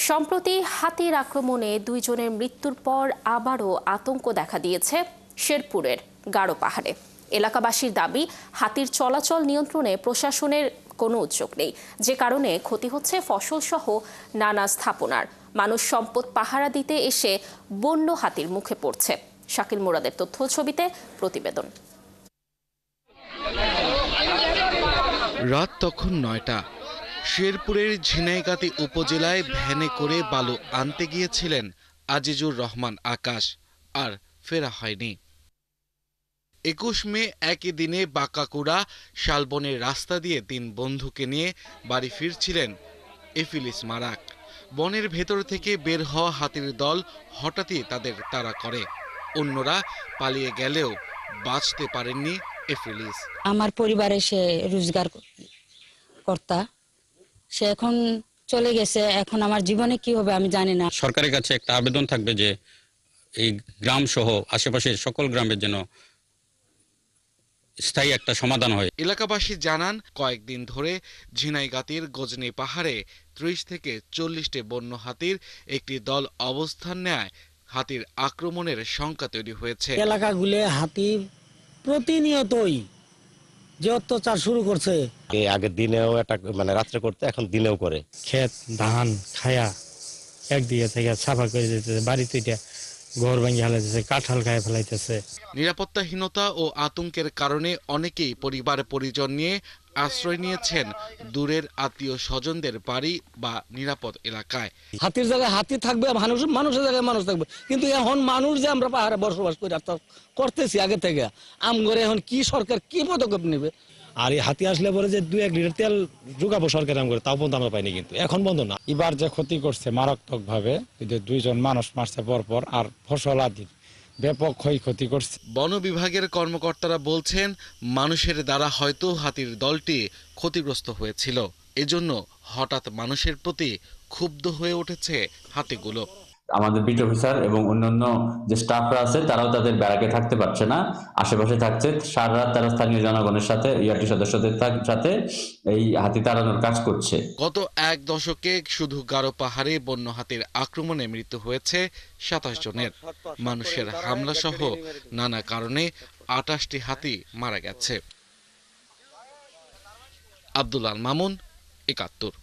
সম্প্রতি হাতির আক্রমণে 2 জনের মৃত্যুর পর আবারও আতঙ্ক দেখা দিয়েছে শেরপুরের গারো পাহাড়ে। এলাকাবাসীর দাবি, হাতির চলাচল নিয়ন্ত্রণে প্রশাসনের কোনো উদ্যোগ নেই, যে কারণে ক্ষতি হচ্ছে ফসলসহ নানা স্থাপনার। মানুষ সম্পদ পাহারা দিতে এসে বন্য হাতির মুখে পড়ছে। শাকিল মুরাদের তথ্য ছবিতে প্রতিবেদন। রাত তখন 9টা। শেরপুরের ঝিনাইগাতি উপজেলায় ভ্যানে করে বালু আনতে গিয়েছিলেন আজিজুর রহমান আকাশ, আর ফেরা হয়নি। 21 মে একই দিনে বাঁকাকুড়া শালবনের রাস্তা দিয়ে 3 বন্ধুকে নিয়ে বাড়ি ফিরছিলেন এফিলিস মারাক। বনের ভেতর থেকে বের হওয়া হাতির দল হঠাৎই তাদের তাড়া করে। অন্যরা পালিয়ে গেলেও বাঁচতে পারেননি এফিলিস। আমার পরিবারে সে রোজগার কর্তা, সে এখন চলে গেছে। এখন আমার জীবনে কি হবে আমি জানি না। সরকারের কাছে একটা আবেদন থাকবে যে এই গ্রাম সহ আশেপাশের সকল গ্রামের জন্য স্থায়ী একটা সমাধান হয়। এলাকাবাসী জানান, কয়েকদিন ধরে ঝিনাইগাতির গজনী পাহাড়ে 30 থেকে 40টি বন্য হাতির একটি দল অবস্থান নেয়। হাতির আক্রমণের শঙ্কা তৈরি হয়েছে। এলাকাগুলো হাতি প্রতিনিয়তই যে অত্যাচার শুরু করছে। আগের দিনেও একটা রাত্রে করতে, এখন দিনেও করে। ক্ষেত ধান খায়া একদিকে থেকে সাফা করে দিতেছে, বাড়িতে ঘর ভেঙে ফেলাইতেছে, কাঁঠাল খায় ফেলাইতেছে। নিরাপত্তাহীনতা ও আতঙ্কের কারণে অনেকেই পরিবার পরিজন নিয়ে আশ্রয় নিয়েছেন দূরের আত্মীয় স্বজনদের বাড়ি বা নিরাপদ এলাকায়। হাতির জায়গায় হাতি থাকবে, মানুষের জায়গায় মানুষ থাকবে, কিন্তু এখন মানুষ যে আমরা পাহাড়ে বসবাস করে করতেছি আগে থেকে, আমগরে এখন কি সরকার কি পদক্ষেপ নেবে? আর এই হাতি আসলে পরে যে 2-1 লিটার তেল ঢুকাবো সরকার আমগরে, তাও পর্যন্ত আমরা পাইনি, কিন্তু এখন বন্ধ না। এবার যে ক্ষতি করছে মারাত্মক ভাবে, 2 জন মানুষ মারছে পরপর, আর ফসল আদি ব্যাপক ক্ষয়ক্ষতি করছে। বন বিভাগের কর্মকর্তারা বলছেন, মানুষের দ্বারা হয়তো হাতির দলটি ক্ষতিগ্রস্ত হয়েছিল, এজন্য হঠাৎ মানুষের প্রতি ক্ষুব্ধ হয়ে উঠেছে হাতিগুলো। আমাদের বিট অফিসার এবং অন্যান্য যে স্টাফরা আছে তারাও তাদের ব্যারাকে থাকতে পারছে না, আশেপাশে থাকছে। সারা রাত তারা স্থানীয় জনগণের সাথে, ইয়াটি সদস্যদের সাথে এই হাতি তাড়ানোর কাজ করছে। গত 1 দশকে শুধু গারো পাহাড়ে বন্য হাতির আক্রমণে মৃত্যু হয়েছে 27 জনের। মানুষের হামলা সহ নানা কারণে 28টি হাতি মারা গেছে। আব্দুল আল মামুন, 71।